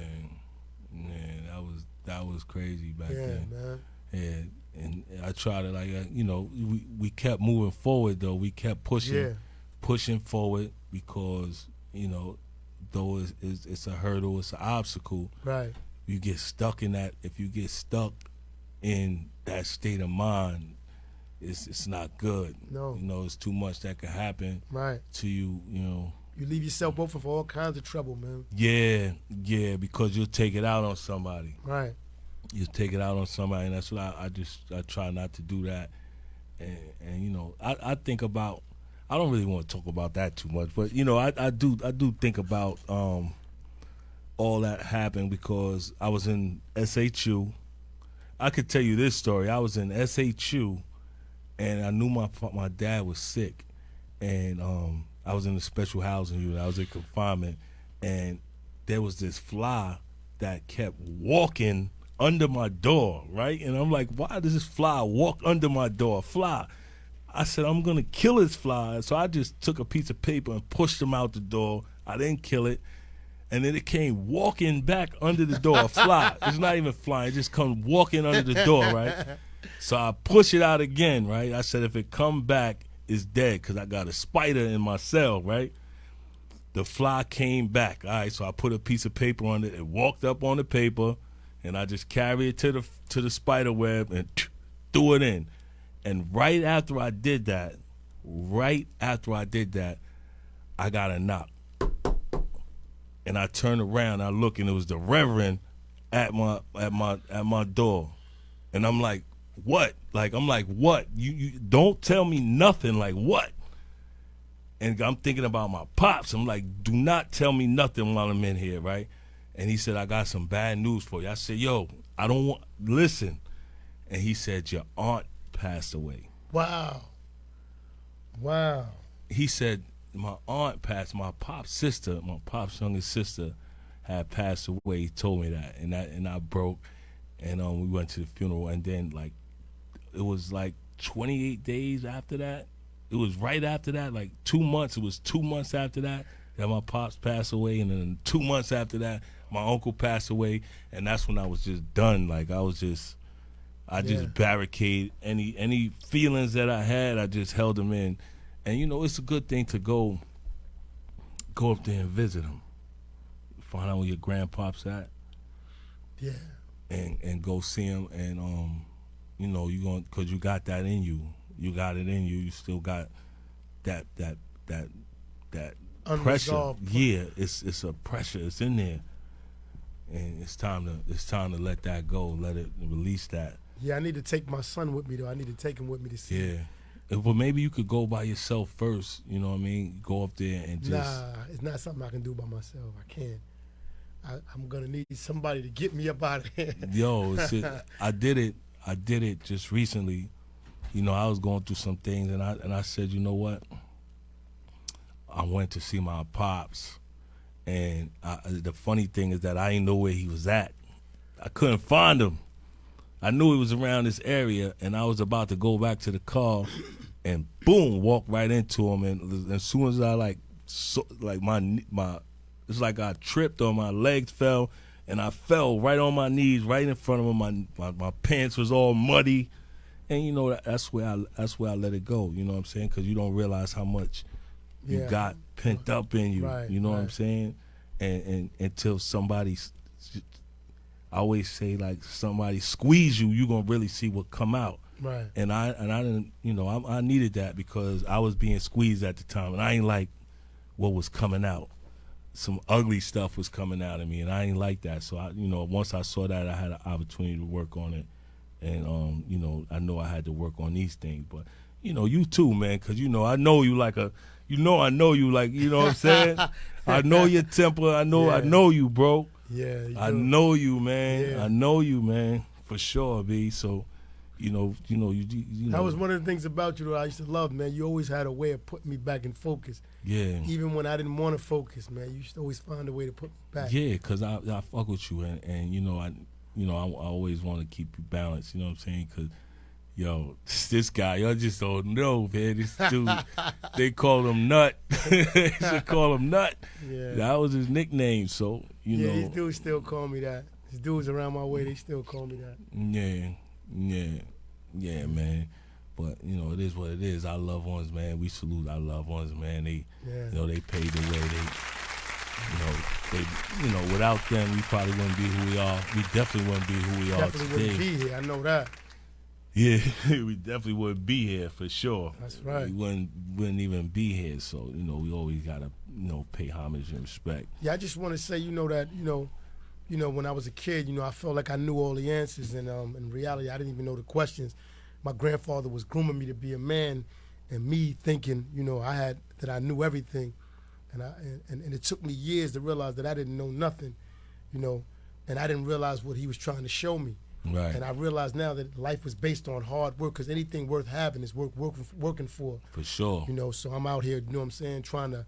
that was crazy back then. Man. Yeah. And I try to we kept moving forward though. We kept pushing forward because though it's a hurdle, it's an obstacle. Right. You get stuck in that. If you get stuck in that state of mind, it's not good. No. It's too much that could happen. Right. To you. You leave yourself open for all kinds of trouble, man. Yeah, because you'll take it out on somebody. Right. You take it out on somebody, and that's what I try not to do that. And I think about, I don't really want to talk about that too much, but I do think about all that happened because I was in SHU. I could tell you this story. I was in SHU, and I knew my dad was sick, and I was in the special housing unit. I was in confinement, and there was this fly that kept walking under my door, right? And I'm like, why does this fly walk under my door? Fly. I said, I'm going to kill this fly. So I just took a piece of paper and pushed him out the door. I didn't kill it. And then it came walking back under the door, a fly. It's not even flying. It just comes walking under the door, right? So I push it out again, right? I said, if it come back, it's dead because I got a spider in my cell, right? The fly came back. All right, so I put a piece of paper on it. It walked up on the paper, and I just carried it to the spider web and threw it in. And right after I did that, I got a knock. And I turned around, I look, and it was the Reverend at my door. And I'm like, what? What? You don't tell me nothing, like what? And I'm thinking about my pops. I'm like, do not tell me nothing while I'm in here, right? And he said, I got some bad news for you. I said, yo, I don't want, listen. And he said, your aunt passed away. Wow. He said, my aunt passed, my pop's youngest sister had passed away. He told me that, and I broke, and we went to the funeral, and then like it was like 28 days after that. It was right after that, like 2 months. It was 2 months after that my pops passed away, and then 2 months after that, my uncle passed away, and that's when I was just done. Like I just barricaded any feelings that I had. I just held them in. And, you know, it's a good thing to go up there and visit him. Find out where your grandpop's at. Yeah. And go see him. And, you know, because you got that in you. You got it in you. You still got that pressure. Yeah, it's a pressure. It's in there. And it's time to let that go. Let it release that. Yeah, I need to take my son with me, though. I need to take him with me to see him. Well, maybe you could go by yourself first. You know what I mean? Go up there and just. Nah, it's not something I can do by myself. I can't. I'm gonna need somebody to get me up out of here. Yo, I did it just recently. You know, I was going through some things, and I said, you know what? I went to see my pops, and the funny thing is that I didn't know where he was at. I couldn't find him. I knew he was around this area, and I was about to go back to the car, and boom, walk right into him. And as soon as I my it's like I tripped or my legs fell, and I fell right on my knees, right in front of him. My pants was all muddy, and you know that's where I let it go. You know what I'm saying? Because you don't realize how much you got pent up in you. Right, you know what I'm saying? And until somebody. I always say, like, somebody squeeze you, you're going to really see what come out. Right. And I didn't, you know, I needed that because I was being squeezed at the time, and I ain't like what was coming out. Some ugly stuff was coming out of me, and I ain't like that. So, once I saw that, I had an opportunity to work on it. And, I know I had to work on these things. But, you too, man, because, I know you like you know what I'm saying? I know your temper. I know you, bro. Yeah, I know you, man. Yeah. I know you, man, for sure, B. So, you know. That was one of the things about you that I used to love, man. You always had a way of putting me back in focus. Yeah. Even when I didn't want to focus, man, you used to always find a way to put me back. Yeah, because I fuck with you, and I always want to keep you balanced. You know what I'm saying? Because, this guy, y'all just don't know, man. This dude, they call him Nut. They should call him Nut. Yeah. That was his nickname, so, Yeah, these dudes still call me that. These dudes around my way, they still call me that. Yeah, man. But, it is what it is. Our loved ones, man, we salute our loved ones, man. They, they paved the way. They, without them, we probably wouldn't be who we are. We definitely wouldn't be who we are today. Definitely wouldn't be here. I know that. Yeah, we definitely wouldn't be here for sure. That's right. We wouldn't even be here. So, we always gotta, pay homage and respect. Yeah, I just want to say, that, when I was a kid, I felt like I knew all the answers, and in reality, I didn't even know the questions. My grandfather was grooming me to be a man, and me thinking, I knew everything, and it took me years to realize that I didn't know nothing, and I didn't realize what he was trying to show me. Right. And I realize now that life was based on hard work, because anything worth having is working for. For sure. So I'm out here, trying to,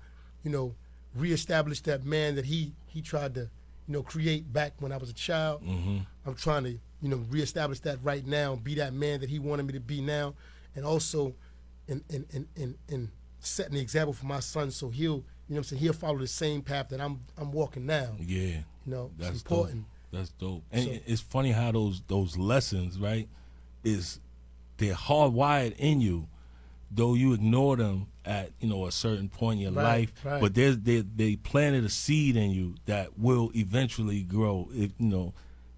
reestablish that man that he tried to, create back when I was a child. I'm trying to, reestablish that right now, be that man that he wanted me to be now, and also in setting the example for my son, so he'll, he'll follow the same path that I'm walking now. Yeah, it's important. Dope. That's dope. And it's funny how those lessons, right, they're hardwired in you, though you ignore them at a certain point in your life. Right. But they planted a seed in you that will eventually grow. If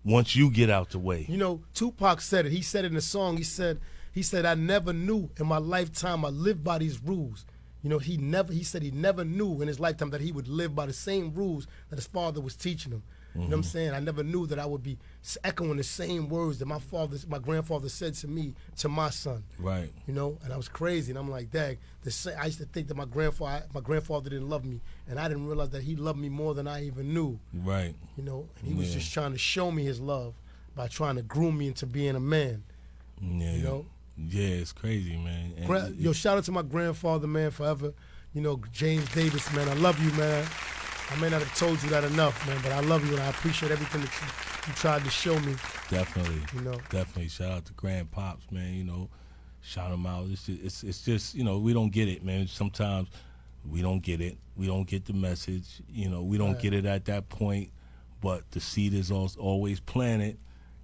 once you get out the way. Tupac said it. He said it in the song. He said, I never knew in my lifetime I lived by these rules. He said he never knew in his lifetime that he would live by the same rules that his father was teaching him. You know what I'm saying? I never knew that I would be echoing the same words that my grandfather said to me, to my son. Right. And I was crazy, and I'm like, dang, I used to think that my grandfather didn't love me, and I didn't realize that he loved me more than I even knew. Right. And he was just trying to show me his love by trying to groom me into being a man. Yeah. Yeah, it's crazy, man. And shout out to my grandfather, man, forever. James Davis, man, I love you, man. I may not have told you that enough, man, but I love you and I appreciate everything that you tried to show me. Definitely. Definitely. Shout out to Grandpops, man, shout him out. It's just, we don't get it, man. Sometimes we don't get it. We don't get the message. We don't get it at that point, but the seed is always planted.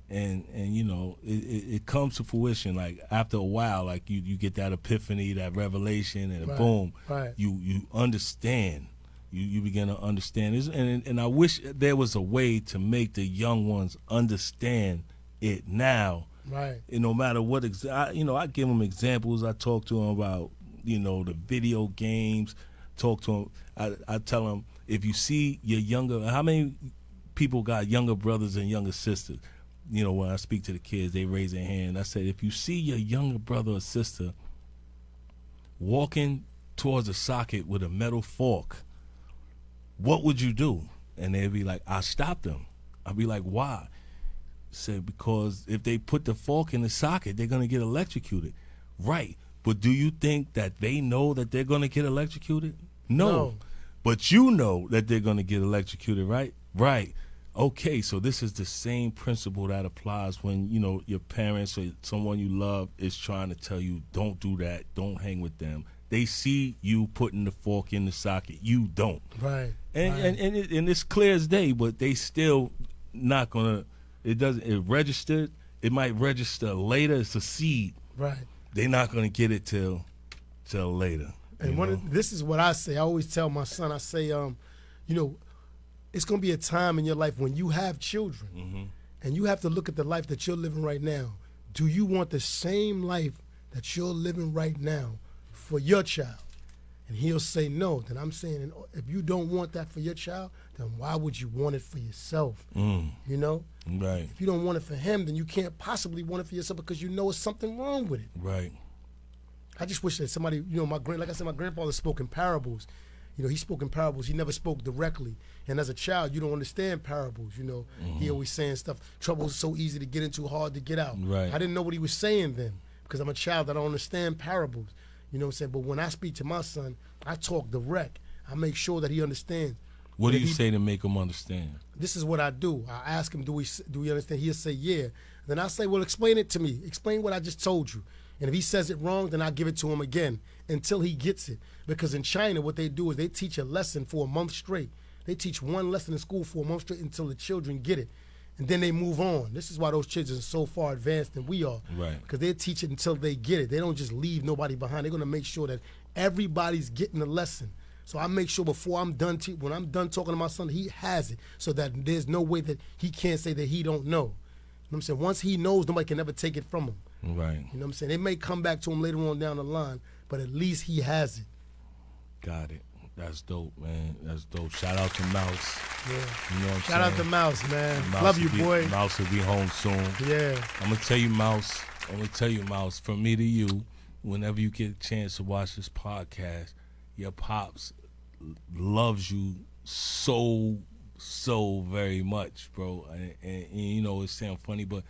And it comes to fruition, like after a while, like you get that epiphany, that revelation, and boom, you understand. You begin to understand this, and I wish there was a way to make the young ones understand it now. Right. And no matter what, I give them examples. I talk to them about the video games. Talk to them. I tell them, if you see your younger, how many people got younger brothers and younger sisters? When I speak to the kids, they raise their hand. I said, if you see your younger brother or sister walking towards a socket with a metal fork, what would you do? And they'd be like, I stop them. I'd be like, why? Said, because if they put the fork in the socket, they're going to get electrocuted. Right. But do you think that they know that they're going to get electrocuted? No. But you know that they're going to get electrocuted, right? Right. Okay, so this is the same principle that applies when, your parents or someone you love is trying to tell you, don't do that, don't hang with them. They see you putting the fork in the socket. You don't. Right. And it's clear as day, but they still not gonna. It registered. It might register later. It's a seed. Right. They're not gonna get it till later. And this is what I say. I always tell my son. I say, it's gonna be a time in your life when you have children, and you have to look at the life that you're living right now. Do you want the same life that you're living right now for your child? And he'll say no. Then I'm saying, if you don't want that for your child, then why would you want it for yourself? Right. If you don't want it for him, then you can't possibly want it for yourself because it's something wrong with it. Right. I just wish that somebody, like I said, my grandfather spoke in parables. He spoke in parables. He never spoke directly. And as a child, you don't understand parables. He always saying stuff. Trouble is so easy to get into, hard to get out. Right. I didn't know what he was saying then because I'm a child that don't understand parables. You know what I'm saying? But when I speak to my son, I talk direct. I make sure that he understands. What do you say to make him understand? This is what I do. I ask him, do we understand? He'll say, yeah. Then I say, well, explain it to me. Explain what I just told you. And if he says it wrong, then I give it to him again until he gets it. Because in China, what they do is they teach a lesson for a month straight. They teach one lesson in school for a month straight until the children get it. And then they move on. This is why those children are so far advanced than we are. Right. Because they teach it until they get it. They don't just leave nobody behind. They're going to make sure that everybody's getting the lesson. So I make sure before I'm done, when I'm done talking to my son, he has it so that there's no way that he can't say that he don't know. You know what I'm saying? Once he knows, nobody can ever take it from him. Right. You know what I'm saying? It may come back to him later on down the line, but at least he has it. Got it. That's dope, man. That's dope. Shout out to Mouse. Yeah. You know what I'm saying? Shout out to Mouse, man. Mouse Love you, boy. Mouse will be home soon. Yeah. I'm going to tell you, Mouse, from me to you, whenever you get a chance to watch this podcast, your pops loves you so very much, bro. And it sounds funny, but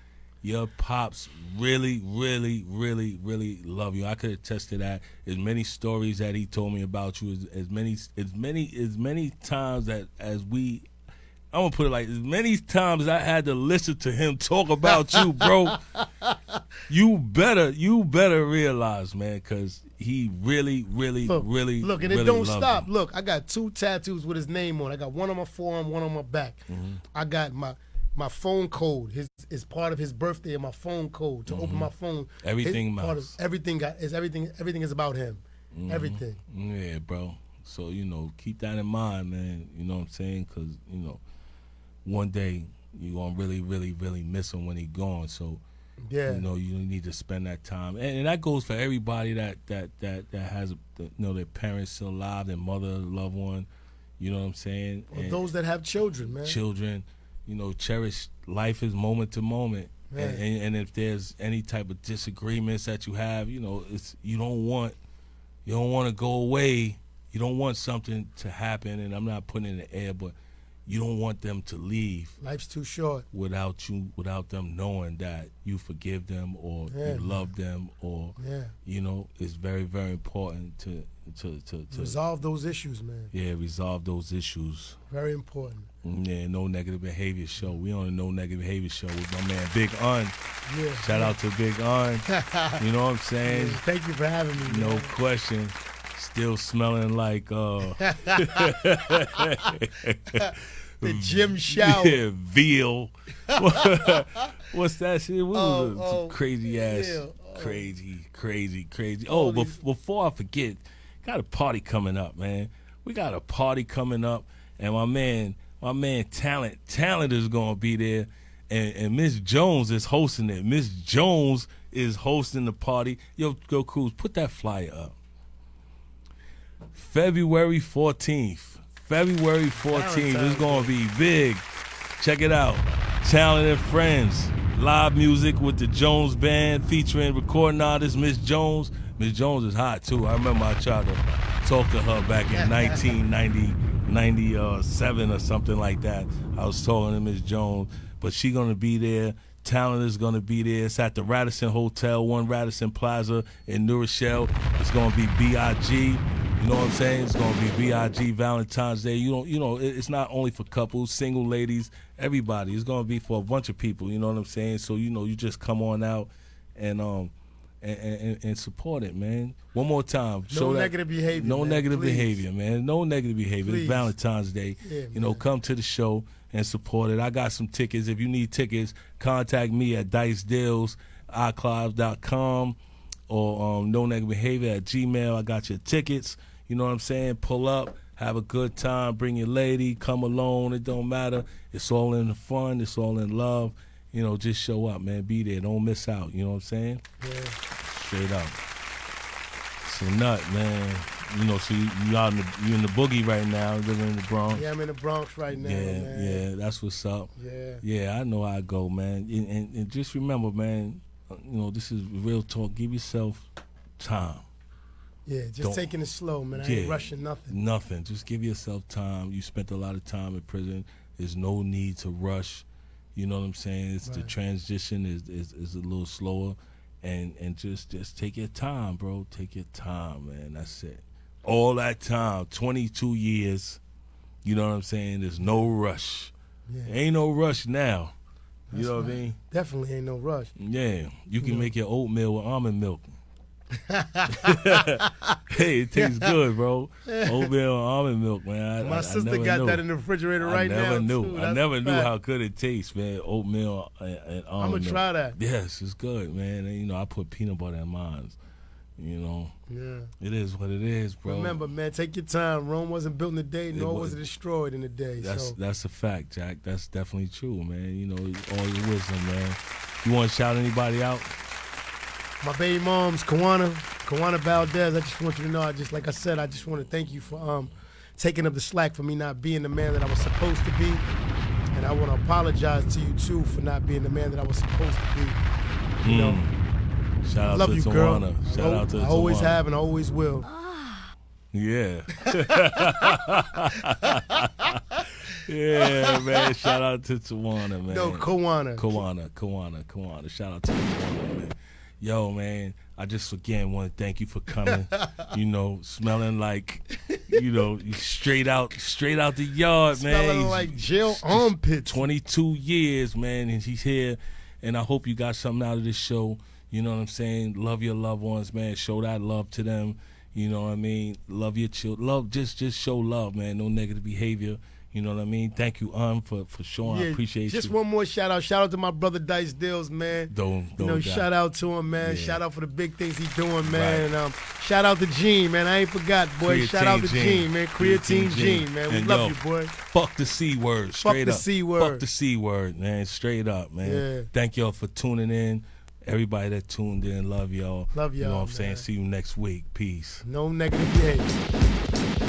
Your pops really, really, really, really love you. I could attest to that. As many stories that he told me about you, as many times that I'm gonna put it like as many times as I had to listen to him talk about you, bro. You better realize, man, because he really, really, really, look, and really it don't loved stop. you. Look, I got 2 tattoos with his name on. I got one on my forearm, one on my back. I got my phone code. Is part of his birthday and my phone code to open my phone. Everything everything is about him. Everything. Yeah, bro. So, keep that in mind, man. You know what I'm saying? Because, one day you're going to really, really, really miss him when he's gone. So, yeah, you need to spend that time. And that goes for everybody that has, their parents still alive, their mother, loved one. You know what I'm saying? Or those that have children, man. Children, cherish life is moment to moment. And if there's any type of disagreements that you have, it's you don't want to go away. You don't want something to happen, and I'm not putting it in the air, but you don't want them to leave. Life's too short. Without them knowing that you forgive them or you love them, or it's very, very important to resolve those issues, man. Yeah, resolve those issues. Very important. Yeah, No Negative Behavior Show. We on the No Negative Behavior Show with my man Big Un. Yeah. Shout out to Big Un. You know what I'm saying? Yeah, thank you for having me. No man. question. Still smelling like the gym shower. Yeah, veal. What's that shit? What was crazy ass, crazy. Oh, before I forget, got a party coming up, man. We got a party coming up, and my man Talent is gonna be there, and Miss Jones is hosting it. Miss Jones is hosting the party. Yo, Cruz, put that flyer up. February 14th. It's going to be big. Check it out. Talent and Friends. Live music with the Jones Band featuring recording artist Miss Jones. Miss Jones is hot, too. I remember I tried to talk to her back in 1997 or something like that. I was talking to Miss Jones, but she going to be there. Talent is going to be there. It's at the Radisson Hotel, 1 Radisson Plaza in New Rochelle. It's going to be B.I.G. You know what I'm saying? It's going to be B.I.G. Valentine's Day. It's not only for couples, single ladies, everybody. It's going to be for a bunch of people. You know what I'm saying? So, you just come on out and support it, man. One more time. No negative behavior. No negative behavior, man. No negative behavior. Please. It's Valentine's Day. Yeah, come to the show and support it. I got some tickets. If you need tickets, contact me at dicedeals@icloud.com or nonegativbehavior@gmail. I got your tickets. You know what I'm saying? Pull up, have a good time, bring your lady, come alone. It don't matter. It's all in the fun. It's all in love. Just show up, man. Be there. Don't miss out. You know what I'm saying? Yeah. Straight up. It's a nut, man. So you in the boogie right now, living in the Bronx. Yeah, I'm in the Bronx right now, man. Yeah, that's what's up. Yeah, I know how I go, man. And just remember, man, this is real talk. Give yourself time. Yeah, just taking it slow, man. I ain't rushing nothing. Nothing. Just give yourself time. You spent a lot of time in prison. There's no need to rush. You know what I'm saying? It's the transition is a little slower. And just take your time, bro. Take your time, man. That's it. All that time, 22 years, you know what I'm saying? There's no rush. Yeah. Ain't no rush now. You That's know right. what I mean? Definitely ain't no rush. Yeah. You can make your oatmeal with almond milk. Hey, it tastes good, bro. Oatmeal and almond milk, man. My sister got that in the refrigerator right now. I never knew fact. how good it tastes, man. Oatmeal and almond milk. I'm going to try that. Yes, it's good, man. And, I put peanut butter in mine. Yeah. It is what it is, bro. Remember, man, take your time. Rome wasn't built in a day, nor was it destroyed in a day. That's a fact, Jack. That's definitely true, man. All your wisdom, man. You want to shout anybody out? My baby moms, Kawana Valdez. I just want you to know, like I said, I just want to thank you for taking up the slack for me not being the man that I was supposed to be. And I want to apologize to you, too, for not being the man that I was supposed to be. Shout out love to you, Tawana. girl. Shout out to I always Tawana. have and always will. Yeah. Yeah, man. Shout out to Tawana, man. No, Kawana. Kawana. Shout out to Tawana, man. Yo, man, I just again want to thank you for coming. You know, smelling like, you know, straight out the yard, man. Smelling like jail armpits. 22 years, man, and he's here. And I hope you got something out of this show. You know what I'm saying? Love your loved ones, man. Show that love to them. You know what I mean? Love your children. Love, just show love, man. No negative behavior. You know what I mean? Thank you, for showing. I appreciate just you. One more shout out. Shout out to my brother Dice Dills, man. Shout out to him, man. Yeah. Shout out for the big things he's doing, man. Right. And shout out to Gene, man. I ain't forgot, boy. Shout out to Gene, man. Creatine Gene, man. We love you, boy. Fuck the C word. Straight up. Fuck the C word, man. Straight up, man. Yeah. Thank y'all for tuning in. Everybody that tuned in, love y'all. Love y'all. You know what I'm saying? See you next week. Peace. No negative behavior.